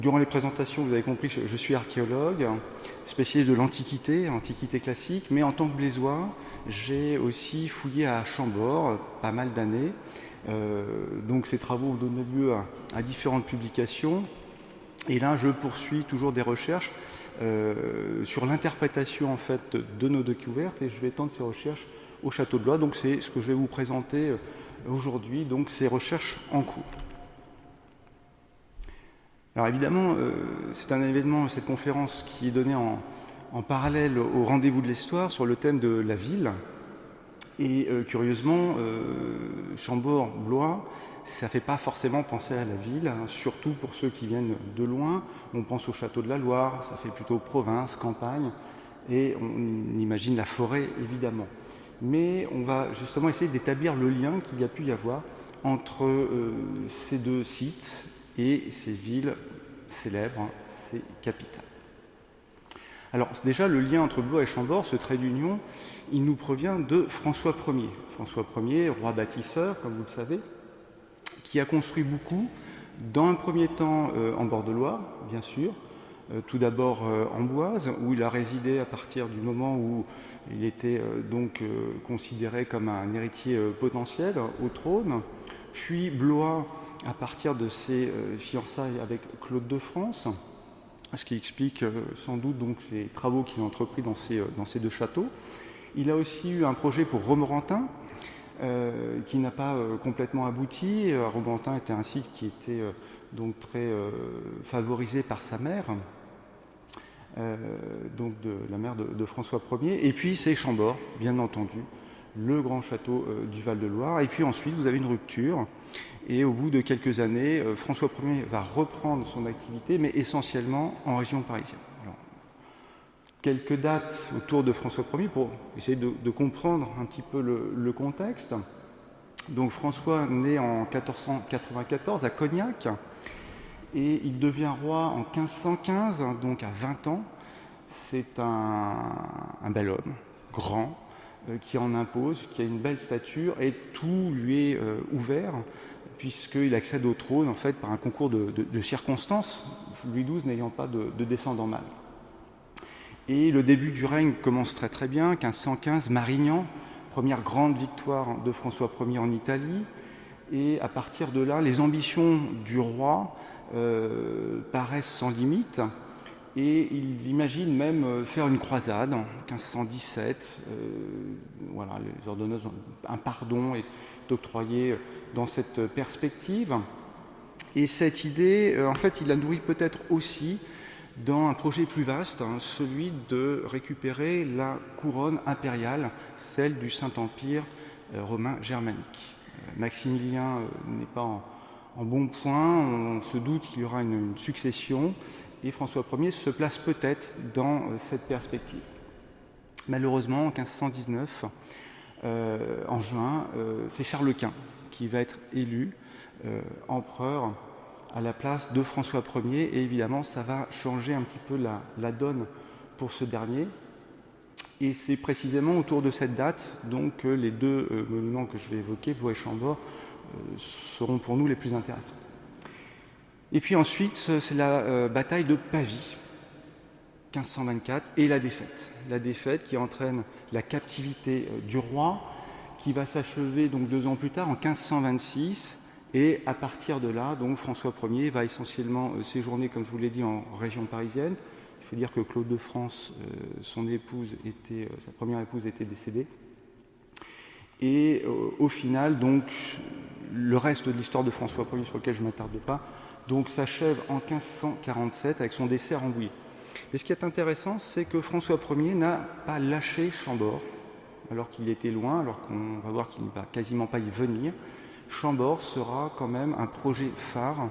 Durant les présentations, vous avez compris que je suis archéologue, spécialiste de l'Antiquité classique, mais en tant que blésois, j'ai aussi fouillé à Chambord pas mal d'années. Donc ces travaux ont donné lieu à différentes publications. Et là, je poursuis toujours des recherches sur l'interprétation en fait de nos découvertes, et je vais étendre ces recherches au château de Blois. Donc c'est ce que je vais vous présenter aujourd'hui, donc ces recherches en cours. Alors évidemment, c'est un événement, cette conférence, qui est donnée en parallèle au rendez-vous de l'histoire sur le thème de la ville. Et curieusement, Chambord-Blois, ça ne fait pas forcément penser à la ville, hein, surtout pour ceux qui viennent de loin. On pense au château de la Loire, ça fait plutôt province, campagne, et on imagine la forêt évidemment. Mais on va justement essayer d'établir le lien qu'il y a pu y avoir entre ces deux sites et ces villes célèbres, hein, ces capitales. Alors déjà, le lien entre Blois et Chambord, ce trait d'union, il nous provient de François Ier. François Ier, roi bâtisseur, comme vous le savez, qui a construit beaucoup, dans un premier temps en bord de Loire, bien sûr, tout d'abord Amboise, où il a résidé à partir du moment où il était considéré comme un héritier potentiel au trône, puis Blois à partir de ses fiançailles avec Claude de France, ce qui explique sans doute donc les travaux qu'il a entrepris dans ces deux châteaux. Il a aussi eu un projet pour Romorantin, qui n'a pas complètement abouti. Romorantin était un site qui était donc très favorisé par sa mère, donc la mère de François Ier. Et puis c'est Chambord, bien entendu, le grand château du Val-de-Loire. Et puis ensuite, vous avez une rupture. Et au bout de quelques années, François Ier va reprendre son activité, mais essentiellement en région parisienne. Alors, quelques dates autour de François Ier pour essayer de comprendre un petit peu le contexte. Donc François naît en 1494 à Cognac, et il devient roi en 1515, donc à 20 ans. C'est un bel homme, grand, qui en impose, qui a une belle stature, et tout lui est ouvert, puisqu'il accède au trône en fait par un concours de circonstances, Louis XII n'ayant pas de descendant mâle. Et le début du règne commence très très bien, 1515, Marignan, première grande victoire de François Ier en Italie, et à partir de là, les ambitions du roi paraissent sans limite, et il imagine même faire une croisade en 1517. Voilà, les ordonnances, un pardon est octroyé dans cette perspective. Et cette idée, en fait, il la nourrit peut-être aussi dans un projet plus vaste, hein, celui de récupérer la couronne impériale, celle du Saint-Empire romain germanique. Maximilien n'est pas en bon point, on se doute qu'il y aura une succession, et François Ier se place peut-être dans cette perspective. Malheureusement, en 1519, en juin, c'est Charles Quint qui va être élu empereur à la place de François Ier, et évidemment ça va changer un petit peu la donne pour ce dernier. Et c'est précisément autour de cette date donc que les deux monuments que je vais évoquer, Blois et Chambord, seront pour nous les plus intéressants. Et puis ensuite, c'est la bataille de Pavie, 1524, et la défaite qui entraîne la captivité du roi, qui va s'achever donc 2 ans plus tard, en 1526, et à partir de là, donc François Ier va essentiellement séjourner, comme je vous l'ai dit, en région parisienne. Il faut dire que Claude de France, sa première épouse était décédée. Et au final, donc, le reste de l'histoire de François Ier, sur lequel je ne m'attarde pas, donc s'achève en 1547 avec son décès à Rambouillet. Mais ce qui est intéressant, c'est que François Ier n'a pas lâché Chambord, alors qu'il était loin, alors qu'on va voir qu'il ne va quasiment pas y venir. Chambord sera quand même un projet phare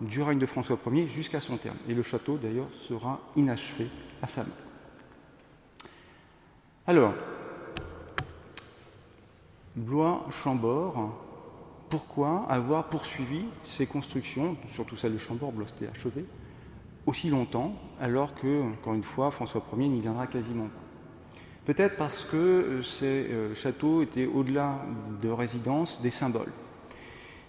du règne de François Ier jusqu'à son terme. Et le château, d'ailleurs, sera inachevé à sa mort. Alors, Blois-Chambord, pourquoi avoir poursuivi ces constructions, surtout celle de Chambord, Blois c'était achevé, aussi longtemps, alors que, encore une fois, François Ier n'y viendra quasiment pas? Peut-être parce que ces châteaux étaient, au-delà de résidence, des symboles.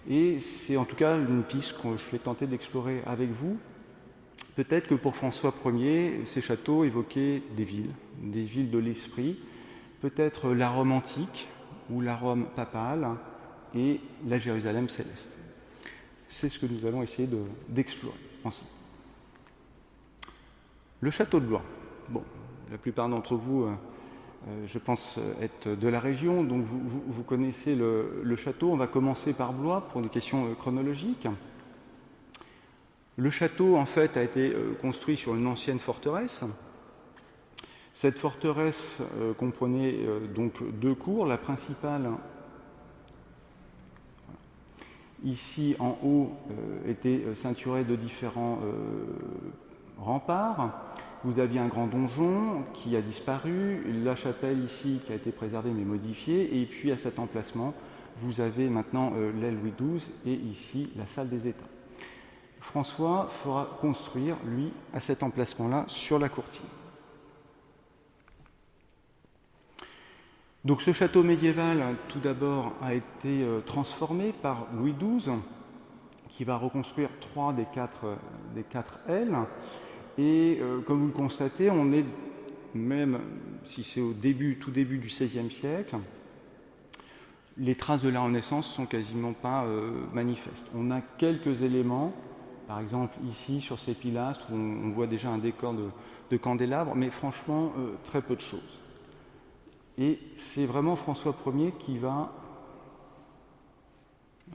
Et c'est en tout cas une piste que je vais tenter d'explorer avec vous. Peut-être que pour François Ier, ces châteaux évoquaient des villes de l'esprit, peut-être la Rome antique ou la Rome papale et la Jérusalem céleste. C'est ce que nous allons essayer d'explorer ensemble. Le château de Blois. Bon, la plupart d'entre vous, je pense, être de la région, donc vous connaissez le château. On va commencer par Blois pour des questions chronologiques. Le château, en fait, a été construit sur une ancienne forteresse. Cette forteresse comprenait donc 2 cours. La principale, ici en haut, était ceinturée de différents remparts. Vous aviez un grand donjon qui a disparu, la chapelle ici qui a été préservée mais modifiée, et puis à cet emplacement, vous avez maintenant l'aile Louis XII et ici la salle des États. François fera construire, lui, à cet emplacement-là, sur la courtine. Donc ce château médiéval, tout d'abord, a été transformé par Louis XII, qui va reconstruire 3 des 4 ailes. Et comme vous le constatez, on est, même si c'est tout début du XVIe siècle, les traces de la Renaissance ne sont quasiment pas manifestes. On a quelques éléments, par exemple ici sur ces pilastres, où on voit déjà un décor de candélabres, mais franchement très peu de choses. Et c'est vraiment François Ier qui va...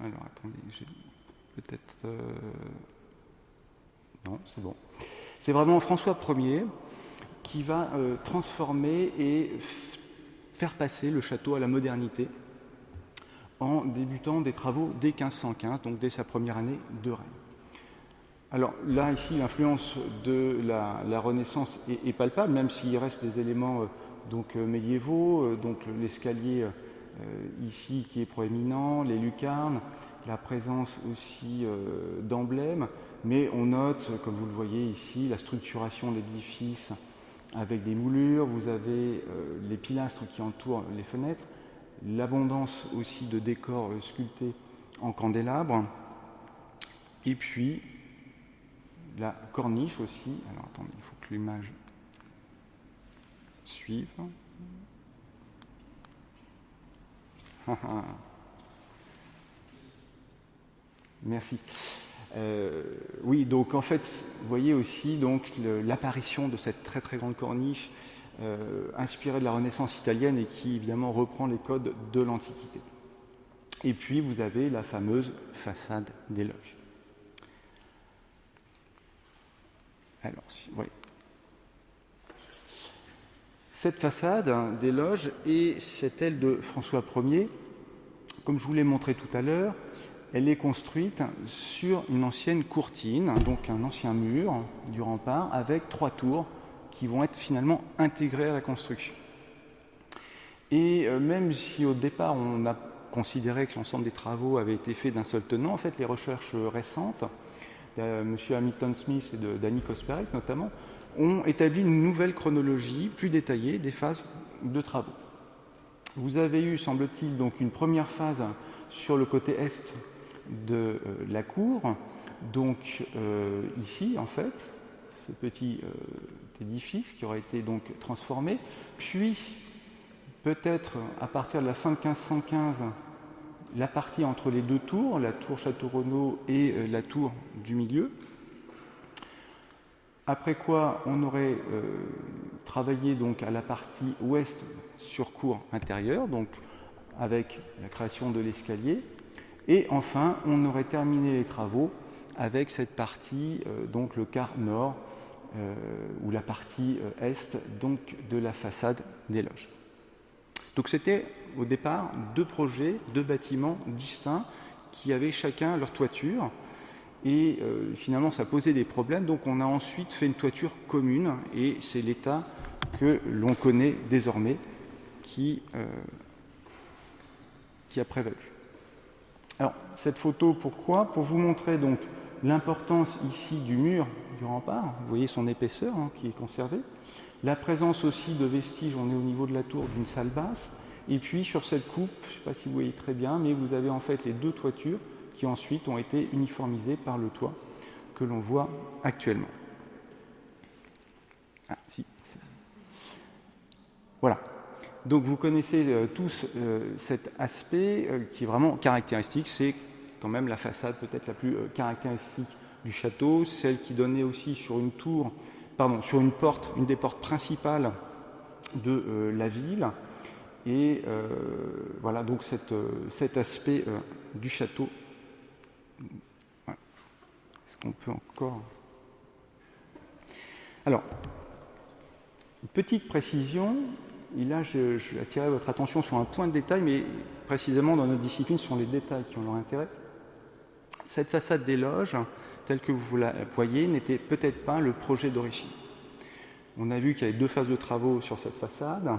Alors attendez, j'ai peut-être... Non, c'est bon. C'est vraiment François Ier qui va transformer et faire passer le château à la modernité en débutant des travaux dès 1515, donc dès sa première année de règne. Alors là, ici, l'influence de la Renaissance est palpable, même s'il reste des éléments médiévaux, donc l'escalier ici qui est proéminent, les lucarnes, la présence aussi d'emblèmes, mais on note, comme vous le voyez ici, la structuration de l'édifice avec des moulures, vous avez les pilastres qui entourent les fenêtres, l'abondance aussi de décors sculptés en candélabres, et puis la corniche aussi. Alors attendez, il faut que l'image suive. Merci. Oui, donc en fait, vous voyez aussi donc l'apparition de cette très très grande corniche inspirée de la Renaissance italienne et qui évidemment reprend les codes de l'Antiquité. Et puis vous avez la fameuse façade des loges. Alors, oui. Cette façade des loges est cette aile de François Ier. Comme je vous l'ai montré tout à l'heure, elle est construite sur une ancienne courtine, donc un ancien mur du rempart, avec 3 tours qui vont être finalement intégrées à la construction. Et même si au départ on a considéré que l'ensemble des travaux avaient été faits d'un seul tenant, en fait les recherches récentes, M. Hamilton Smith et de Danny Kosperek notamment, ont établi une nouvelle chronologie plus détaillée des phases de travaux. Vous avez eu, semble-t-il, donc une première phase sur le côté est de la cour, donc ici en fait, ce petit édifice qui aura été donc transformé, puis peut-être à partir de la fin de 1515, la partie entre les 2 tours, la tour Château-Renaud et la tour du milieu. Après quoi, on aurait travaillé donc à la partie ouest sur cour intérieure, donc avec la création de l'escalier. Et enfin, on aurait terminé les travaux avec cette partie, donc le quart nord, ou la partie est, donc de la façade des loges. Donc c'était au départ 2 projets, 2 bâtiments distincts qui avaient chacun leur toiture. Et finalement, ça posait des problèmes. Donc on a ensuite fait une toiture commune. Et c'est l'état que l'on connaît désormais qui a prévalu. Alors, cette photo, pourquoi ? Pour vous montrer donc l'importance ici du mur du rempart. Vous voyez son épaisseur qui est conservée. La présence aussi de vestiges, on est au niveau de la tour, d'une salle basse. Et puis sur cette coupe, je ne sais pas si vous voyez très bien, mais vous avez en fait les 2 toitures qui ensuite ont été uniformisées par le toit que l'on voit actuellement. Ah, si. Voilà. Donc vous connaissez tous cet aspect qui est vraiment caractéristique, c'est quand même la façade peut-être la plus caractéristique du château, celle qui donnait aussi sur une tour, sur une porte, une des portes principales de la ville. Et voilà donc cet aspect du château. Voilà. Est-ce qu'on peut encore... Alors, petite précision, et là je vais attirer votre attention sur un point de détail, mais précisément dans notre discipline, ce sont les détails qui ont leur intérêt. Cette façade des loges, telle que vous la voyez, n'était peut-être pas le projet d'origine. On a vu qu'il y avait 2 phases de travaux sur cette façade,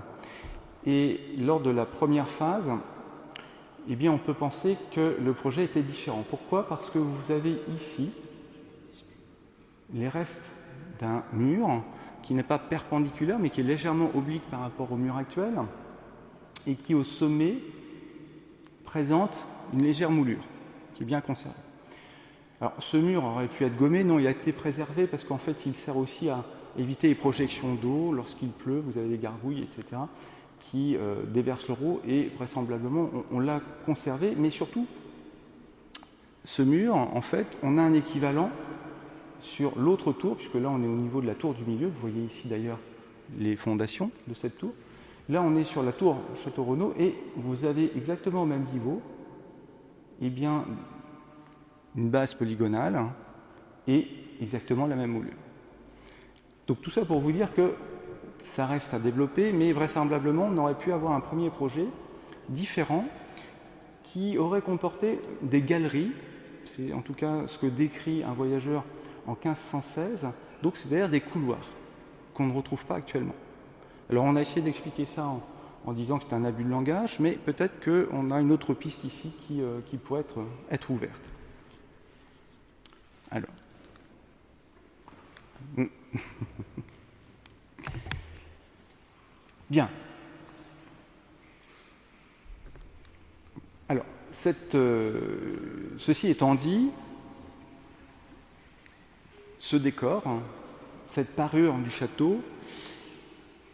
et lors de la première phase, eh bien, on peut penser que le projet était différent. Pourquoi ? Parce que vous avez ici les restes d'un mur qui n'est pas perpendiculaire, mais qui est légèrement oblique par rapport au mur actuel, et qui, au sommet, présente une légère moulure, qui est bien conservée. Alors, ce mur aurait pu être gommé, non, il a été préservé parce qu'en fait, il sert aussi à éviter les projections d'eau. Lorsqu'il pleut, vous avez des gargouilles, etc., qui déversent l'eau, et vraisemblablement, on l'a conservé. Mais surtout, ce mur, en fait, on a un équivalent sur l'autre tour, puisque là, on est au niveau de la tour du milieu. Vous voyez ici, d'ailleurs, les fondations de cette tour. Là, on est sur la tour Château-Renaud, et vous avez exactement au même niveau, eh bien, une base polygonale et exactement la même moulure. Donc tout ça pour vous dire que ça reste à développer, mais vraisemblablement on aurait pu avoir un premier projet différent qui aurait comporté des galeries, c'est en tout cas ce que décrit un voyageur en 1516, donc c'est-à-dire des couloirs qu'on ne retrouve pas actuellement. Alors on a essayé d'expliquer ça en disant que c'est un abus de langage, mais peut-être qu'on a une autre piste ici qui pourrait être ouverte. Alors. Bien. Alors, ceci étant dit, ce décor, cette parure du château,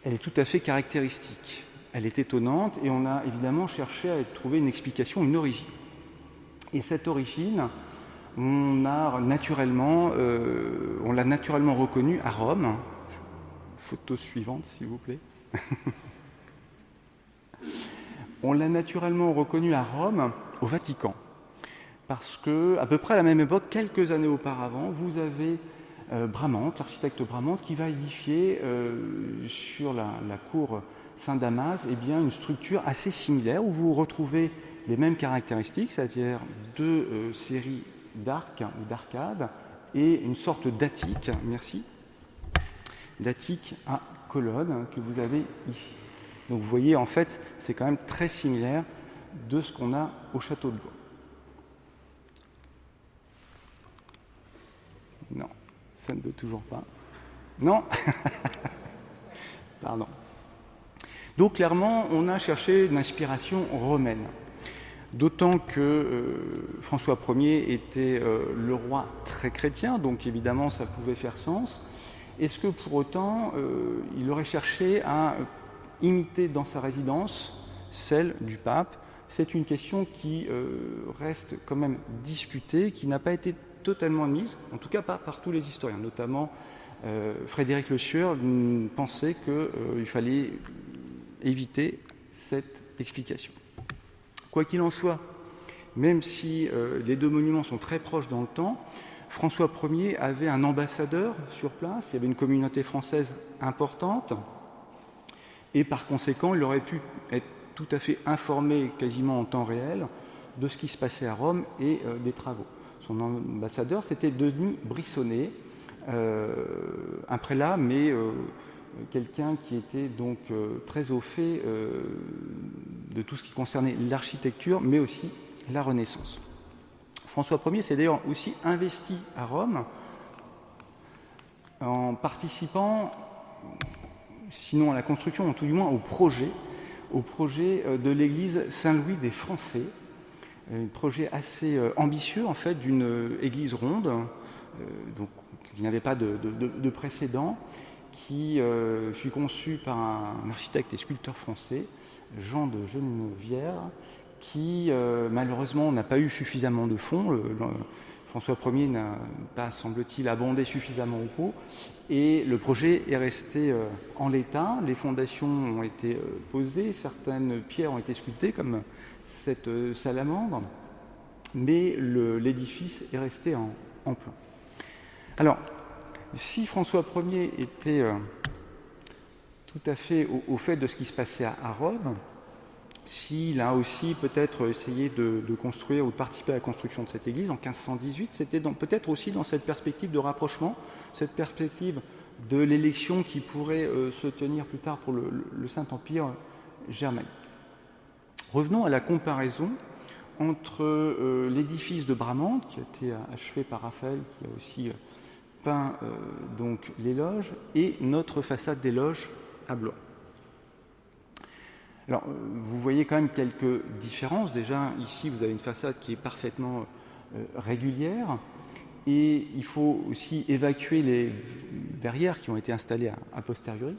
elle est tout à fait caractéristique. Elle est étonnante et on a évidemment cherché à trouver une explication, une origine. Et cette origine, on l'a naturellement reconnu à Rome. Photo suivante, s'il vous plaît. On l'a naturellement reconnu à Rome, au Vatican. Parce que, à peu près à la même époque, quelques années auparavant, vous avez Bramante, l'architecte Bramante, qui va édifier sur la cour Saint-Damas une structure assez similaire où vous retrouvez les mêmes caractéristiques, c'est-à-dire 2 séries d'arcs ou d'arcades et une sorte d'attique, d'attique à colonnes que vous avez ici. Donc vous voyez, en fait, c'est quand même très similaire de ce qu'on a au château de Blois. Non, ça ne veut toujours pas. Non. Pardon. Donc clairement, on a cherché une inspiration romaine. D'autant que François Ier était le roi très chrétien, donc évidemment ça pouvait faire sens. Est-ce que pour autant il aurait cherché à imiter dans sa résidence celle du pape? C'est une question qui reste quand même discutée, qui n'a pas été totalement admise, en tout cas pas par tous les historiens, notamment Frédéric Le Sueur pensait qu'il fallait éviter cette explication. Quoi qu'il en soit, même si les 2 monuments sont très proches dans le temps, François Ier avait un ambassadeur sur place, il y avait une communauté française importante, et par conséquent, il aurait pu être tout à fait informé quasiment en temps réel de ce qui se passait à Rome et des travaux. Son ambassadeur, c'était Denis Brissonnet, un prélat, mais quelqu'un qui était donc très au fait de tout ce qui concernait l'architecture, mais aussi la Renaissance. François Ier s'est d'ailleurs aussi investi à Rome en participant, sinon à la construction, ou tout du moins au projet de l'église Saint-Louis des Français, un projet assez ambitieux en fait d'une église ronde, donc qui n'avait pas de précédent, qui fut conçu par un architecte et sculpteur français, Jean de Genevière, qui malheureusement n'a pas eu suffisamment de fonds. François Ier n'a pas, semble-t-il, abondé suffisamment au pot, et le projet est resté en l'état. Les fondations ont été posées, certaines pierres ont été sculptées, comme cette salamandre, mais l'édifice est resté en plan. Alors, si François Ier était tout à fait au fait de ce qui se passait à Rome, s'il a aussi peut-être essayé de construire ou de participer à la construction de cette église en 1518, c'était peut-être aussi dans cette perspective de rapprochement, cette perspective de l'élection qui pourrait se tenir plus tard pour le Saint-Empire germanique. Revenons à la comparaison entre l'édifice de Bramante, qui a été achevé par Raphaël, qui a aussi peint donc les loges, et notre façade des loges à Blois. Alors, vous voyez quand même quelques différences. Déjà, ici, vous avez une façade qui est parfaitement régulière, et il faut aussi évacuer les verrières qui ont été installées a posteriori.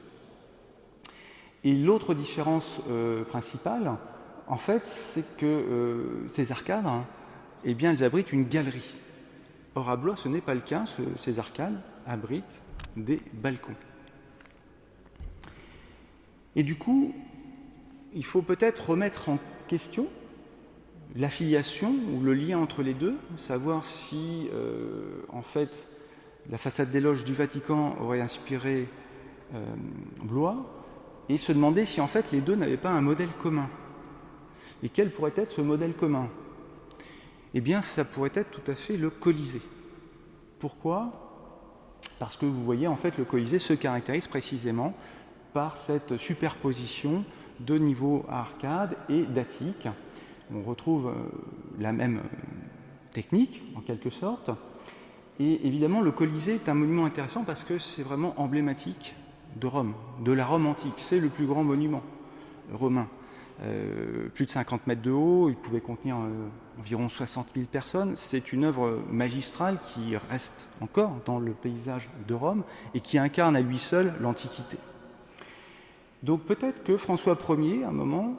Et l'autre différence principale, en fait, c'est que ces arcades, eh bien, elles abritent une galerie. Or, à Blois, ce n'est pas le cas. Ces arcades abritent des balcons. Et du coup, il faut peut-être remettre en question l'affiliation ou le lien entre les deux, savoir si, en fait, la façade des loges du Vatican aurait inspiré Blois, et se demander si, en fait, les deux n'avaient pas un modèle commun. Et quel pourrait être ce modèle commun? Eh bien, ça pourrait être tout à fait le Colisée. Pourquoi? Parce que vous voyez, en fait, le Colisée se caractérise précisément par cette superposition de niveaux à arcades et d'attiques. On retrouve la même technique, en quelque sorte. Et évidemment, le Colisée est un monument intéressant parce que c'est vraiment emblématique de Rome, de la Rome antique. C'est le plus grand monument romain. Plus de 50 mètres de haut, il pouvait contenir environ 60 000 personnes. C'est une œuvre magistrale qui reste encore dans le paysage de Rome et qui incarne à lui seul l'Antiquité. Donc peut-être que François Ier, à un moment,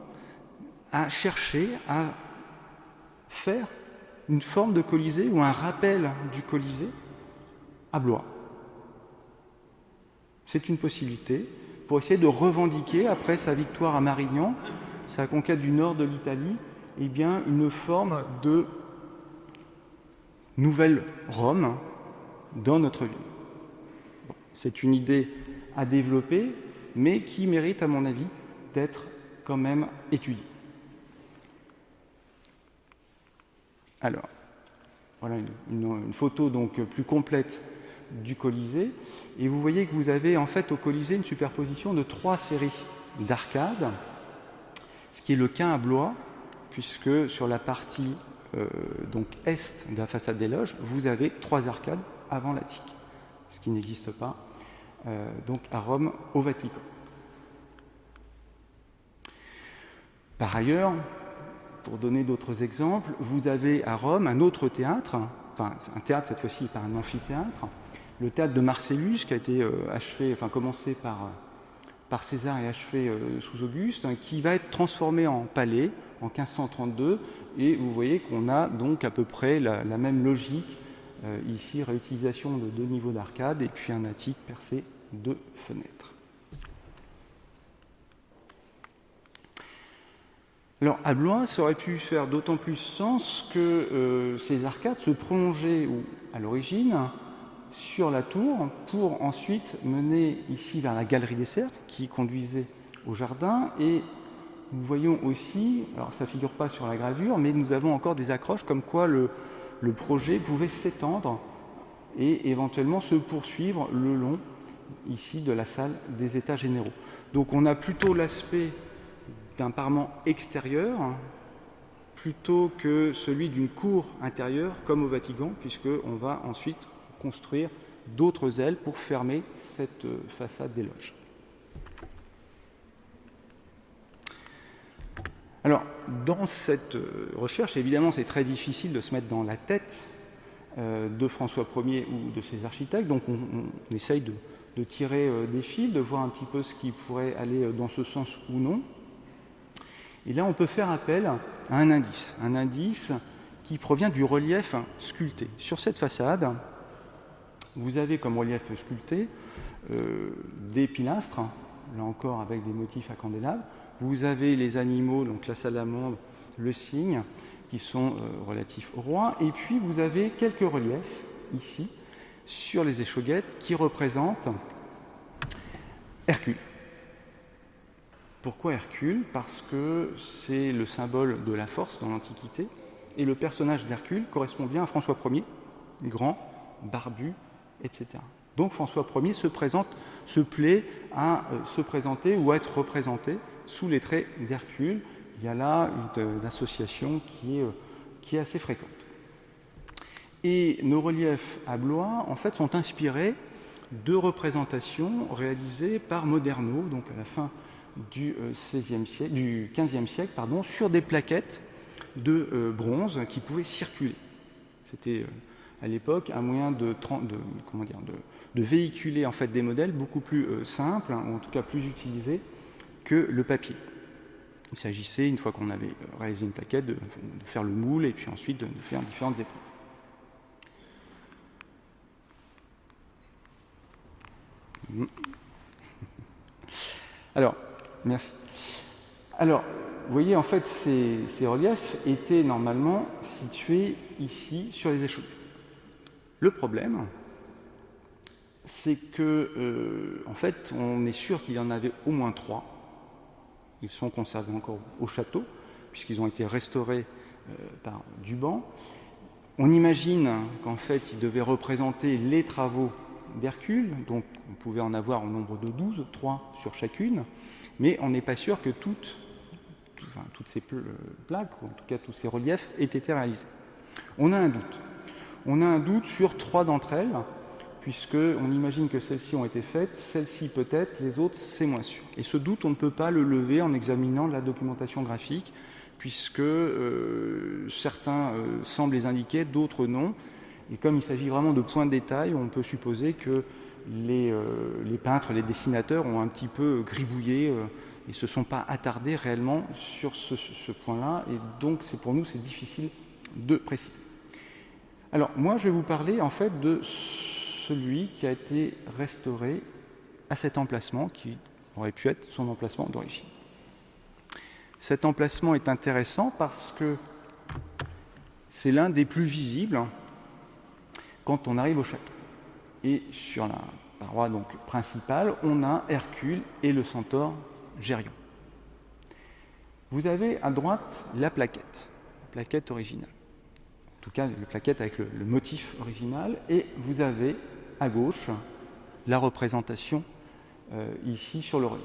a cherché à faire une forme de Colisée ou un rappel du Colisée à Blois. C'est une possibilité pour essayer de revendiquer, après sa victoire à Marignan, sa conquête du nord de l'Italie, eh bien, une forme de nouvelle Rome dans notre ville. Bon, c'est une idée à développer, mais qui mérite, à mon avis, d'être quand même étudiée. Alors, voilà une photo donc plus complète du Colisée, et vous voyez que vous avez en fait au Colisée une superposition de 3 séries d'arcades, ce qui est le cas à Blois, puisque sur la partie donc est de la façade des loges, vous avez 3 arcades avant l'attique, ce qui n'existe pas donc à Rome au Vatican. Par ailleurs, pour donner d'autres exemples, vous avez à Rome un autre théâtre, enfin un théâtre cette fois-ci par un amphithéâtre, le théâtre de Marcellus qui a été commencé par César et achevé sous Auguste, qui va être transformé en palais en 1532, et vous voyez qu'on a donc à peu près la même logique, ici réutilisation de 2 niveaux d'arcade et puis un attique percé de fenêtres. Alors à Blois, ça aurait pu faire d'autant plus sens que ces arcades se prolongeaient à l'origine sur la tour pour ensuite mener ici vers la galerie des cercles qui conduisait au jardin, et nous voyons aussi, alors ça ne figure pas sur la gravure, mais nous avons encore des accroches comme quoi le projet pouvait s'étendre et éventuellement se poursuivre le long ici de la salle des états généraux. Donc on a plutôt l'aspect d'un parement extérieur plutôt que celui d'une cour intérieure comme au Vatican, puisqu'on va ensuite construire d'autres ailes pour fermer cette façade des loges. Alors, dans cette recherche, évidemment, c'est très difficile de se mettre dans la tête de François Ier ou de ses architectes, donc on essaye de de tirer des fils, de voir un petit peu ce qui pourrait aller dans ce sens ou non. Et là, on peut faire appel à un indice qui provient du relief sculpté. Sur cette façade, vous avez comme relief sculpté des pilastres, là encore avec des motifs à candélabres. Vous avez les animaux, donc la salamandre, le cygne, qui sont relatifs au roi. Et puis vous avez quelques reliefs ici, sur les échauguettes, qui représentent Hercule. Pourquoi Hercule? Parce que c'est le symbole de la force dans l'Antiquité, et le personnage d'Hercule correspond bien à François Ier, grand, barbu, etc. Donc François Ier se plaît à se présenter ou à être représenté sous les traits d'Hercule. Il y a là une association qui est assez fréquente. Et nos reliefs à Blois, en fait, sont inspirés de représentations réalisées par Moderno, donc à la fin du XVe siècle, sur des plaquettes de bronze qui pouvaient circuler. C'était à l'époque un moyen de véhiculer en fait des modèles beaucoup plus simples, ou en tout cas plus utilisés que le papier. Il s'agissait, une fois qu'on avait réalisé une plaquette, de faire le moule et puis ensuite de faire différentes épreuves. Alors, merci. Alors, vous voyez, en fait, ces reliefs étaient normalement situés ici, sur les échauguettes. Le problème, c'est que, en fait, on est sûr qu'il y en avait au moins 3. Ils sont conservés encore au château, puisqu'ils ont été restaurés par Duban. On imagine qu'en fait, ils devaient représenter les travaux d'Hercule, donc on pouvait en avoir au nombre de 12, 3 sur chacune, mais on n'est pas sûr que toutes ces plaques, ou en tout cas tous ces reliefs, aient été réalisés. On a un doute. On a un doute sur 3 d'entre elles, puisqu'on imagine que celles-ci ont été faites, celles-ci peut-être, les autres, c'est moins sûr. Et ce doute, on ne peut pas le lever en examinant la documentation graphique, puisque certains semblent les indiquer, d'autres non. Et comme il s'agit vraiment de points de détail, on peut supposer que les peintres, les dessinateurs ont un petit peu gribouillé et ne se sont pas attardés réellement sur ce point-là. Et donc, pour nous, c'est difficile de préciser. Alors, moi, je vais vous parler en fait de celui qui a été restauré à cet emplacement, qui aurait pu être son emplacement d'origine. Cet emplacement est intéressant parce que c'est l'un des plus visibles quand on arrive au château. Et sur la paroi donc principale, on a Hercule et le centaure Gérion. Vous avez à droite la plaquette originale. En tout cas, la plaquette avec le motif original. Et vous avez à gauche la représentation ici sur le relief.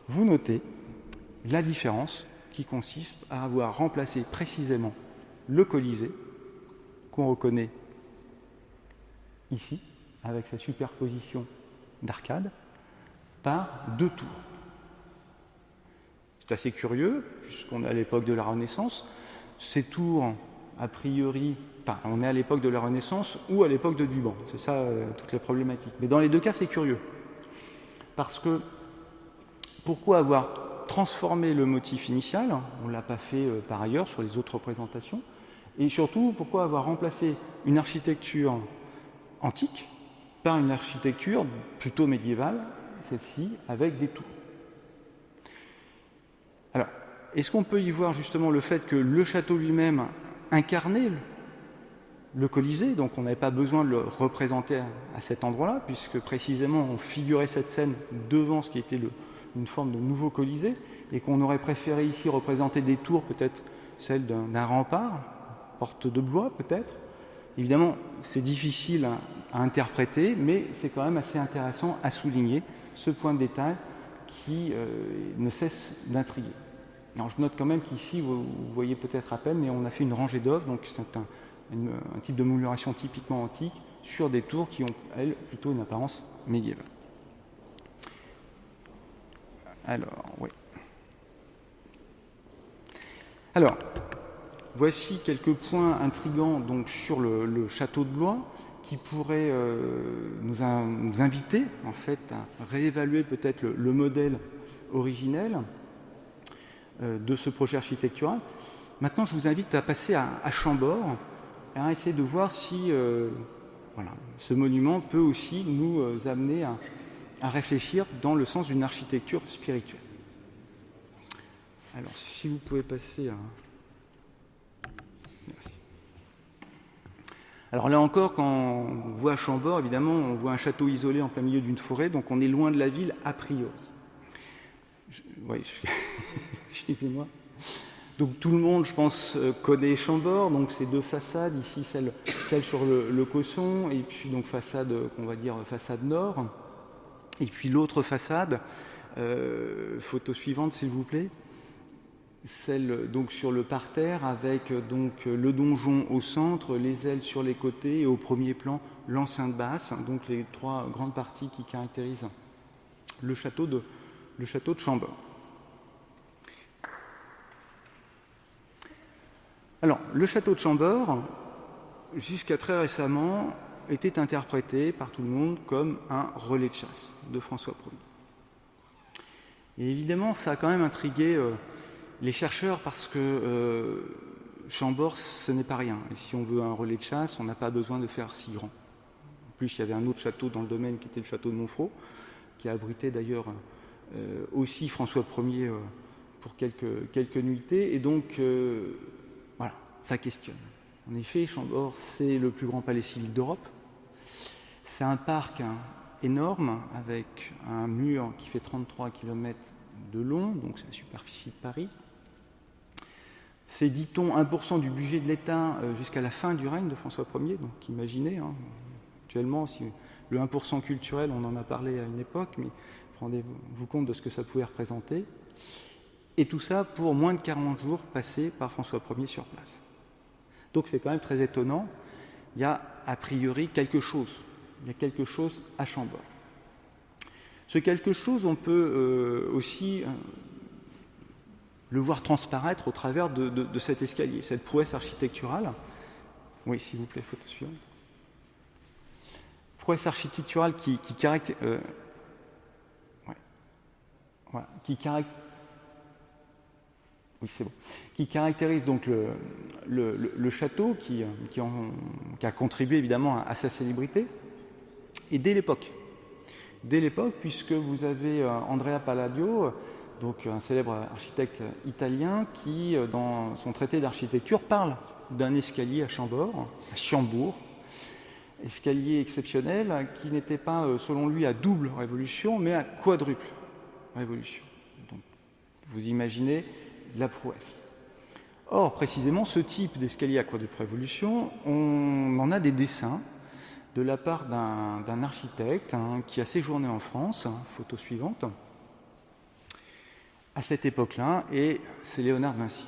Vous notez la différence qui consiste à avoir remplacé précisément le Colisée, qu'on reconnaît ici, avec sa superposition d'arcades, par 2 tours. C'est assez curieux, puisqu'on est à l'époque de la Renaissance. Ces tours, a priori, on est à l'époque de la Renaissance ou à l'époque de Duban. C'est ça toutes les problématiques. Mais dans les 2 cas, c'est curieux. Parce que, pourquoi avoir transformé le motif initial? On ne l'a pas fait par ailleurs sur les autres représentations. Et surtout, pourquoi avoir remplacé une architecture antique par une architecture plutôt médiévale, celle-ci, avec des tours. Alors, est-ce qu'on peut y voir justement le fait que le château lui-même incarnait le Colisée, donc on n'avait pas besoin de le représenter à cet endroit-là, puisque précisément on figurait cette scène devant ce qui était une forme de nouveau Colisée, et qu'on aurait préféré ici représenter des tours, peut-être celle d'un rempart, porte de Blois peut-être. Évidemment, c'est difficile à interpréter, mais c'est quand même assez intéressant à souligner ce point de détail qui ne cesse d'intriguer. Alors, je note quand même qu'ici, vous voyez peut-être à peine, mais on a fait une rangée d'œuvres, donc c'est un type de mouluration typiquement antique sur des tours qui ont, elles, plutôt une apparence médiévale. Alors, oui. Alors, voici quelques points intrigants donc, sur le château de Blois, qui pourrait nous inviter en fait à réévaluer peut-être le modèle originel de ce projet architectural. Maintenant, je vous invite à passer à Chambord et à essayer de voir si ce monument peut aussi nous amener à réfléchir dans le sens d'une architecture spirituelle. Alors, si vous pouvez passer à... Merci. Alors là encore, quand on voit Chambord, évidemment, on voit un château isolé en plein milieu d'une forêt, donc on est loin de la ville a priori. Excusez-moi. Donc tout le monde, je pense, connaît Chambord, donc ces deux façades, ici celle sur le Causson, et puis donc façade, on va dire façade nord, et puis l'autre façade, photo suivante s'il vous plaît, celle donc sur le parterre avec donc le donjon au centre, les ailes sur les côtés et au premier plan l'enceinte basse, donc les trois grandes parties qui caractérisent le château de Chambord. Alors, le château de Chambord, jusqu'à très récemment, était interprété par tout le monde comme un relais de chasse de François Ier. Et évidemment, ça a quand même intrigué les chercheurs parce que Chambord, ce n'est pas rien. Et si on veut un relais de chasse, on n'a pas besoin de faire si grand. En plus, il y avait un autre château dans le domaine qui était le château de Montfrault, qui a abrité d'ailleurs aussi François Ier pour quelques nuitées. Et donc, voilà, ça questionne. En effet, Chambord, c'est le plus grand palais civil d'Europe. C'est un parc énorme avec un mur qui fait 33 km de long, donc c'est la superficie de Paris. C'est, dit-on, 1% du budget de l'État jusqu'à la fin du règne de François Ier. Donc imaginez, actuellement, si le 1% culturel, on en a parlé à une époque, mais rendez-vous compte de ce que ça pouvait représenter. Et tout ça pour moins de 40 jours passés par François Ier sur place. Donc c'est quand même très étonnant. Il y a a priori quelque chose. Il y a quelque chose à Chambord. Ce quelque chose, on peut aussi le voir transparaître au travers de cet escalier, cette prouesse architecturale. Oui, s'il vous plaît, photo suivante. Prouesse architecturale qui caractérise donc le château, qui a contribué évidemment à sa célébrité. Et dès l'époque, puisque vous avez Andrea Palladio, donc un célèbre architecte italien, qui, dans son traité d'architecture, parle d'un escalier à Chambord, à Chiambourg, escalier exceptionnel qui n'était pas, selon lui, à double révolution, mais à quadruple révolution. Donc, vous imaginez la prouesse. Or, précisément, ce type d'escalier à quadruple révolution, on en a des dessins de la part d'un architecte qui a séjourné en France, photo suivante, à cette époque-là, et c'est Léonard de Vinci.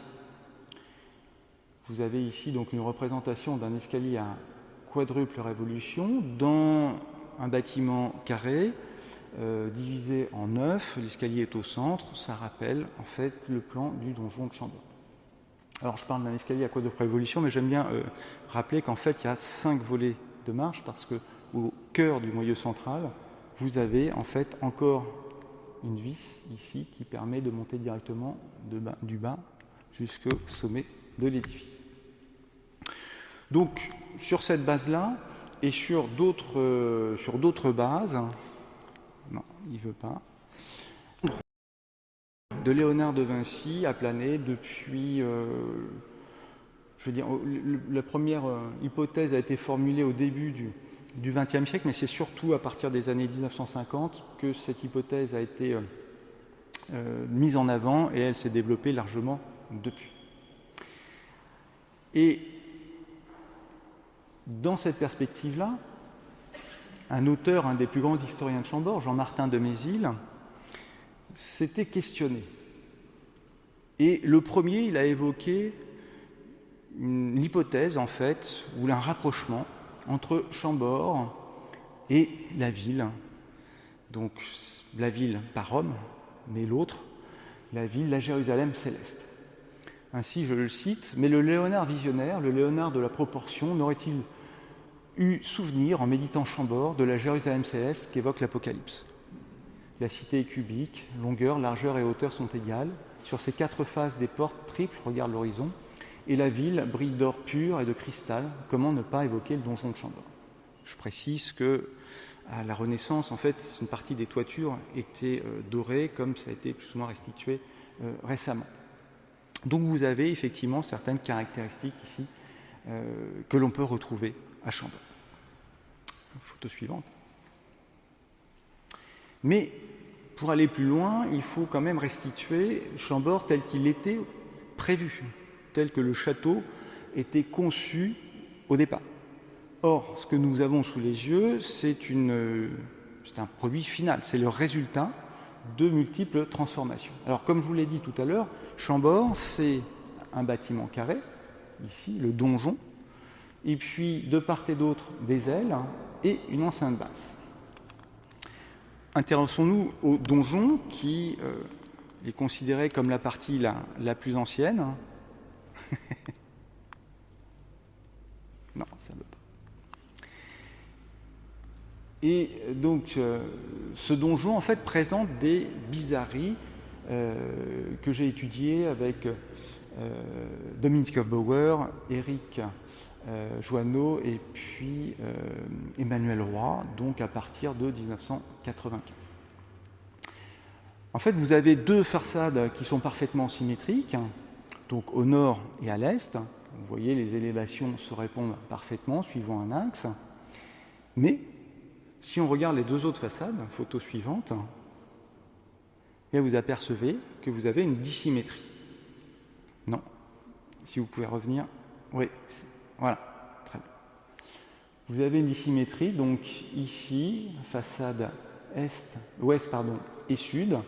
Vous avez ici donc une représentation d'un escalier à quadruple révolution dans un bâtiment carré, divisé en 9, l'escalier est au centre, ça rappelle en fait le plan du donjon de Chambord. Alors je parle d'un escalier à quadruple révolution, mais j'aime bien rappeler qu'en fait il y a 5 volets de marche, parce que au cœur du moyeu central, vous avez en fait encore une vis ici qui permet de monter directement du bas jusqu'au sommet de l'édifice. Donc sur cette base-là et sur d'autres bases, non, il ne veut pas, de Léonard de Vinci a plané depuis, je veux dire, la première hypothèse a été formulée au début du XXe siècle, mais c'est surtout à partir des années 1950 que cette hypothèse a été mise en avant et elle s'est développée largement depuis. Et dans cette perspective-là, un auteur, un des plus grands historiens de Chambord, Jean-Martin de Mézil, s'était questionné. Et le premier, il a évoqué l'hypothèse, en fait, ou un rapprochement entre Chambord et la ville. Donc, la ville pas Rome, mais l'autre, la ville, la Jérusalem céleste. Ainsi, je le cite, mais le Léonard visionnaire, le Léonard de la proportion, n'aurait-il eu souvenir, en méditant Chambord, de la Jérusalem céleste qu'évoque l'Apocalypse. La cité est cubique, longueur, largeur et hauteur sont égales. Sur ses 4 faces, des portes triples regardent l'horizon. Et la ville brille d'or pur et de cristal. Comment ne pas évoquer le donjon de Chambord? Je précise que à la Renaissance, en fait, une partie des toitures était dorée, comme ça a été plus ou moins restitué récemment. Donc vous avez effectivement certaines caractéristiques ici que l'on peut retrouver à Chambord. Photo suivante. Mais pour aller plus loin, il faut quand même restituer Chambord tel qu'il était prévu, tel que le château était conçu au départ. Or, ce que nous avons sous les yeux, c'est un produit final, c'est le résultat de multiples transformations. Alors, comme je vous l'ai dit tout à l'heure, Chambord, c'est un bâtiment carré, ici, le donjon, et puis de part et d'autre des ailes et une enceinte basse. Intéressons-nous au donjon qui est considéré comme la partie la plus ancienne. Non, ça ne veut pas. Et donc, ce donjon, en fait, présente des bizarreries que j'ai étudiées avec Dominique Hofbauer, Éric Joanneau et puis Emmanuel Roy, donc à partir de 1995. En fait, vous avez 2 façades qui sont parfaitement symétriques, donc au nord et à l'est. Vous voyez, les élévations se répondent parfaitement, suivant un axe. Mais, si on regarde les 2 autres façades, photo suivante, et vous apercevez que vous avez une dissymétrie. Non. Si vous pouvez revenir. Oui, voilà. Très bien. Vous avez une dissymétrie, donc ici, façade ouest et sud.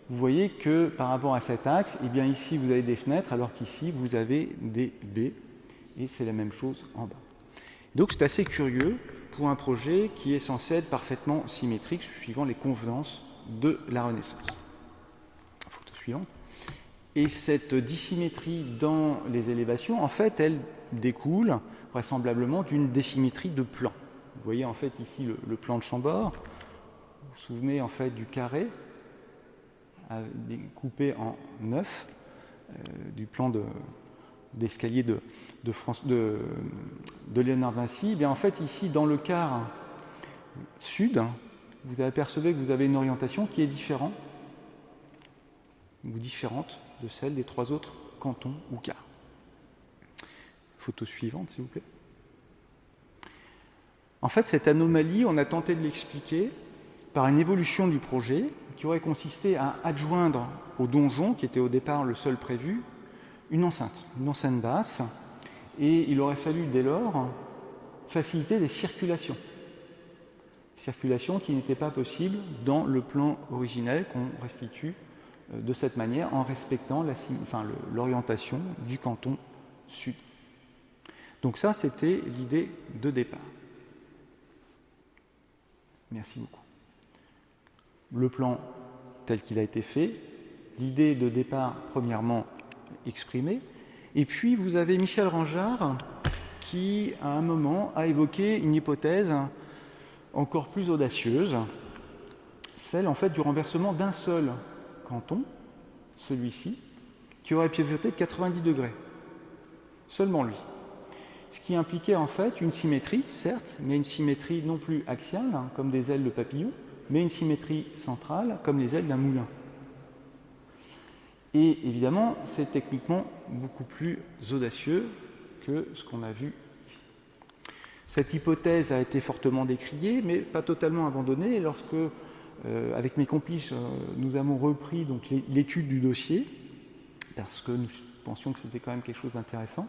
Vous voyez que par rapport à cet axe, eh bien ici vous avez des fenêtres, alors qu'ici vous avez des baies, et c'est la même chose en bas. Donc c'est assez curieux pour un projet qui est censé être parfaitement symétrique, suivant les convenances de la Renaissance. Photo suivante. Et cette dissymétrie dans les élévations, en fait, elle découle vraisemblablement d'une dissymétrie de plan. Vous voyez en fait ici le plan de Chambord. Vous vous souvenez en fait du carré découpé en 9 du plan d'escalier de Léonard Vinci. Et bien en fait ici dans le quart sud, vous apercevez que vous avez une orientation qui est différente ou différente de celle des 3 autres cantons ou quarts. Photo suivante, s'il vous plaît. En fait, cette anomalie, on a tenté de l'expliquer par une évolution du projet qui aurait consisté à adjoindre au donjon, qui était au départ le seul prévu, une enceinte basse, et il aurait fallu dès lors faciliter des circulations qui n'étaient pas possibles dans le plan originel qu'on restitue de cette manière en respectant l'orientation du canton sud. Donc ça, c'était l'idée de départ. Merci beaucoup. Le plan tel qu'il a été fait, l'idée de départ premièrement exprimée, et puis vous avez Michel Rangeard qui, à un moment, a évoqué une hypothèse encore plus audacieuse, celle en fait du renversement d'un seul canton, celui-ci, qui aurait pivoté de 90 degrés. Seulement lui. Ce qui impliquait en fait une symétrie, certes, mais une symétrie non plus axiale, comme des ailes de papillon, mais une symétrie centrale, comme les ailes d'un moulin. Et évidemment, c'est techniquement beaucoup plus audacieux que ce qu'on a vu ici. Cette hypothèse a été fortement décriée, mais pas totalement abandonnée. Et lorsque, avec mes complices, nous avons repris donc, l'étude du dossier, parce que nous pensions que c'était quand même quelque chose d'intéressant,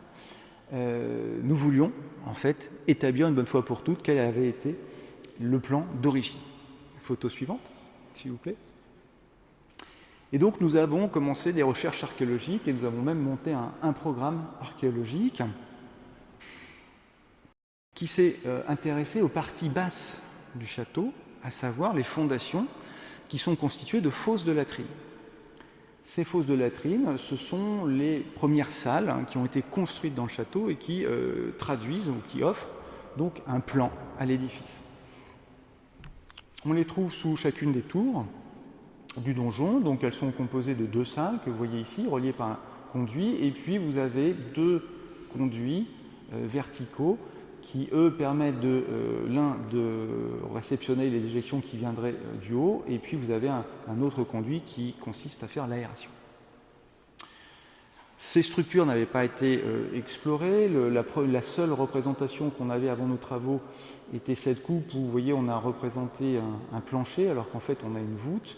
nous voulions en fait établir une bonne fois pour toutes quel avait été le plan d'origine. Photo suivante, s'il vous plaît. Et donc nous avons commencé des recherches archéologiques et nous avons même monté un programme archéologique qui s'est intéressé aux parties basses du château, à savoir les fondations qui sont constituées de fosses de latrines. Ces fosses de latrines, ce sont les premières salles qui ont été construites dans le château et qui traduisent ou qui offrent donc un plan à l'édifice. On les trouve sous chacune des tours du donjon, donc elles sont composées de 2 salles que vous voyez ici, reliées par un conduit, et puis vous avez 2 conduits verticaux qui, eux, permettent l'un de réceptionner les éjections qui viendraient du haut, et puis vous avez un autre conduit qui consiste à faire l'aération. Ces structures n'avaient pas été explorées. La seule représentation qu'on avait avant nos travaux était cette coupe où, vous voyez, on a représenté un plancher, alors qu'en fait, on a une voûte.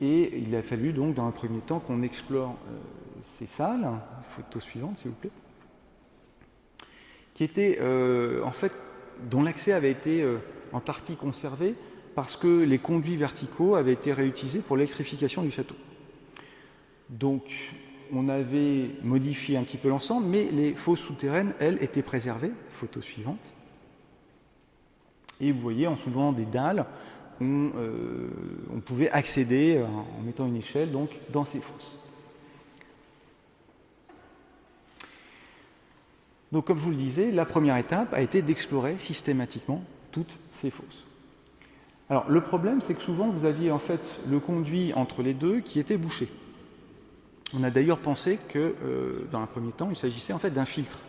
Et il a fallu donc, dans un premier temps, qu'on explore ces salles. Photo suivante, s'il vous plaît. Qui étaient, en fait, dont l'accès avait été en partie conservé parce que les conduits verticaux avaient été réutilisés pour l'électrification du château. Donc, on avait modifié un petit peu l'ensemble, mais les fosses souterraines, elles, étaient préservées. Photo suivante. Et vous voyez, en soulevant des dalles, on pouvait accéder, en mettant une échelle, donc, dans ces fosses. Donc, comme je vous le disais, la première étape a été d'explorer systématiquement toutes ces fosses. Alors, le problème, c'est que souvent, vous aviez en fait le conduit entre les deux qui était bouché. On a d'ailleurs pensé que, dans un premier temps, il s'agissait en fait d'un filtre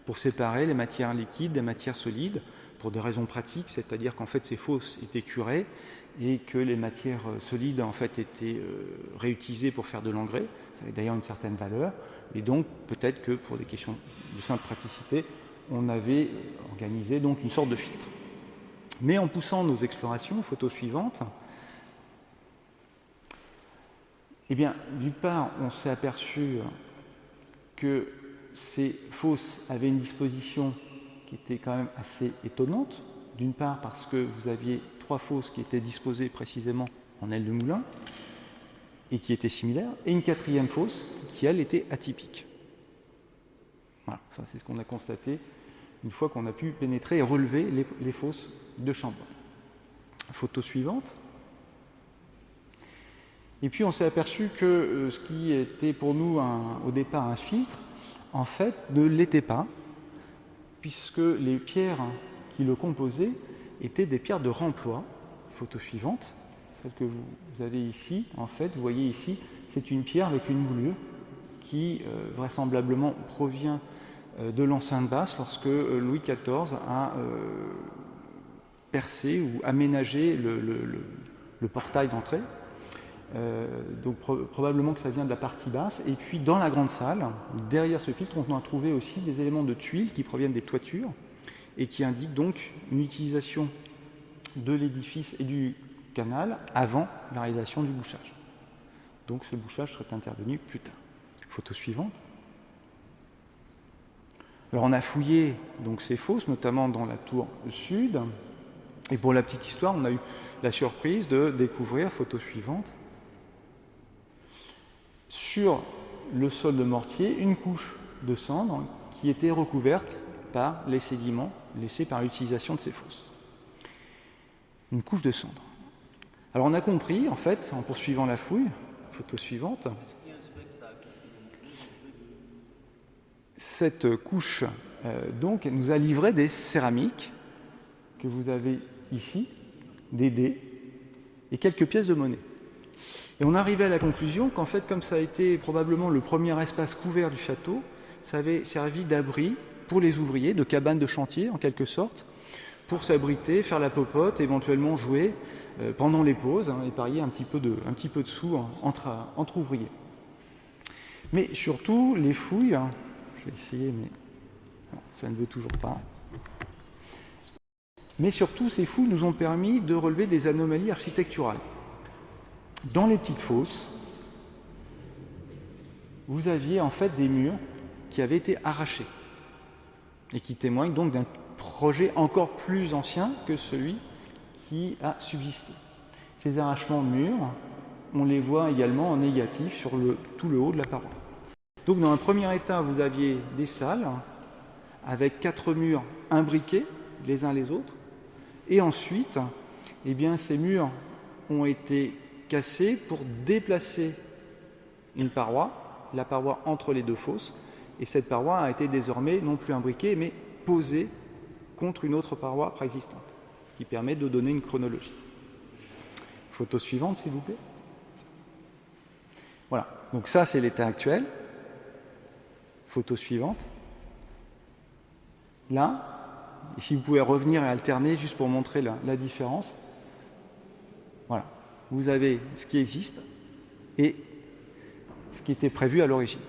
pour séparer les matières liquides des matières solides, pour des raisons pratiques, c'est-à-dire qu'en fait ces fosses étaient curées et que les matières solides en fait étaient réutilisées pour faire de l'engrais. Ça avait d'ailleurs une certaine valeur, et donc peut-être que pour des questions de simple praticité, on avait organisé donc une sorte de filtre. Mais en poussant nos explorations, photo suivante, eh bien, d'une part, on s'est aperçu que ces fosses avaient une disposition qui était quand même assez étonnante. D'une part, parce que vous aviez 3 fosses qui étaient disposées précisément en aile de moulin et qui étaient similaires, et une 4e fosse qui, elle, était atypique. Voilà, ça c'est ce qu'on a constaté une fois qu'on a pu pénétrer et relever les fosses de Chambord. Photo suivante. Et puis on s'est aperçu que ce qui était pour nous au départ un filtre, en fait ne l'était pas, puisque les pierres qui le composaient étaient des pierres de remploi. Photo suivante, celle que vous avez ici, en fait, vous voyez ici, c'est une pierre avec une moulure qui vraisemblablement provient de l'enceinte basse lorsque Louis XIV a percé ou aménagé le portail d'entrée. Donc probablement que ça vient de la partie basse. Et puis dans la grande salle, derrière ce filtre, on a trouvé aussi des éléments de tuiles qui proviennent des toitures et qui indiquent donc une utilisation de l'édifice et du canal avant la réalisation du bouchage. Donc ce bouchage serait intervenu plus tard. Photo suivante. Alors on a fouillé donc ces fosses, notamment dans la tour sud. Et pour la petite histoire, on a eu la surprise de découvrir, photo suivante, sur le sol de mortier, une couche de cendre qui était recouverte par les sédiments laissés par l'utilisation de ces fosses. Une couche de cendre. Alors on a compris, en fait, en poursuivant la fouille, photo suivante, cette couche donc nous a livré des céramiques que vous avez ici, des dés et quelques pièces de monnaie. Et on arrivait à la conclusion qu'en fait, comme ça a été probablement le premier espace couvert du château, ça avait servi d'abri pour les ouvriers, de cabane de chantier en quelque sorte, pour s'abriter, faire la popote, éventuellement jouer pendant les pauses et parier un petit peu de sous entre ouvriers. Mais surtout, les fouilles, je vais essayer, mais non, ça ne veut toujours pas. Mais surtout, ces fouilles nous ont permis de relever des anomalies architecturales. Dans les petites fosses, vous aviez en fait des murs qui avaient été arrachés et qui témoignent donc d'un projet encore plus ancien que celui qui a subsisté. Ces arrachements de murs, on les voit également en négatif sur tout le haut de la paroi. Donc dans un premier état, vous aviez des salles avec 4 murs imbriqués les uns les autres, et ensuite, eh bien, ces murs ont été cassés pour déplacer une paroi, la paroi entre les 2 fosses, et cette paroi a été désormais non plus imbriquée, mais posée contre une autre paroi préexistante, ce qui permet de donner une chronologie. Photo suivante, s'il vous plaît. Voilà, donc ça c'est l'état actuel. Photo suivante. Là, si vous pouvez revenir et alterner juste pour montrer la différence. Voilà, vous avez ce qui existe et ce qui était prévu à l'origine.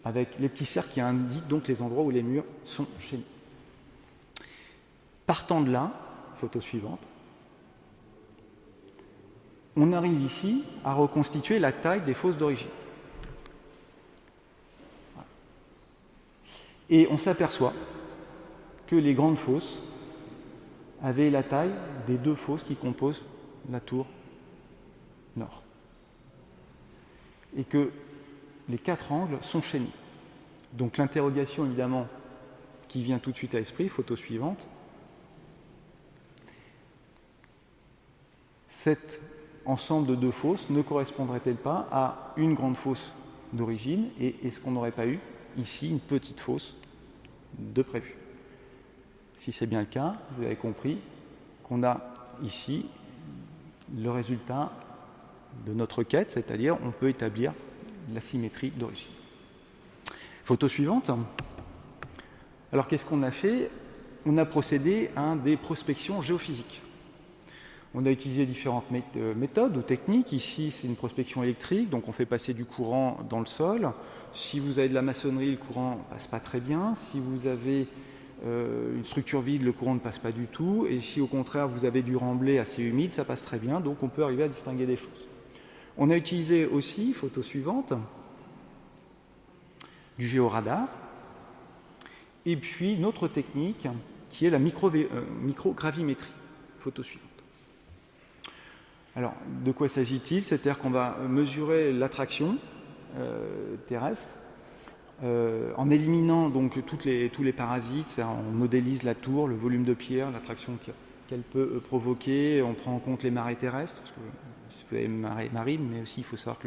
Avec les petits cercles qui indiquent donc les endroits où les murs sont chez nous. Partant de là, photo suivante, on arrive ici à reconstituer la taille des fosses d'origine. Voilà. Et on s'aperçoit que les grandes fosses avaient la taille des 2 fosses qui composent la tour nord. Et que les 4 angles sont chez nous. Donc l'interrogation, évidemment, qui vient tout de suite à l'esprit, photo suivante. Cet ensemble de 2 fosses ne correspondrait-elle pas à une grande fosse d'origine, et est-ce qu'on n'aurait pas eu ici une petite fosse de prévu? Si c'est bien le cas, vous avez compris qu'on a ici le résultat de notre quête, c'est-à-dire on peut établir la symétrie d'origine. Photo suivante. Alors qu'est-ce qu'on a fait? On a procédé à des prospections géophysiques. On a utilisé différentes méthodes ou techniques. Ici, c'est une prospection électrique, donc on fait passer du courant dans le sol. Si vous avez de la maçonnerie, le courant ne passe pas très bien. Si vous avez une structure vide, le courant ne passe pas du tout. Et si au contraire, vous avez du remblai assez humide, ça passe très bien. Donc on peut arriver à distinguer des choses. On a utilisé aussi, photo suivante, du géoradar. Et puis une autre technique qui est la microgravimétrie. Photo suivante. Alors, de quoi s'agit-il? C'est-à-dire qu'on va mesurer l'attraction terrestre en éliminant donc tous les parasites. On modélise la tour, le volume de pierre, l'attraction qu'elle peut provoquer. On prend en compte les marées terrestres, parce que vous avez marées marines, mais aussi il faut savoir que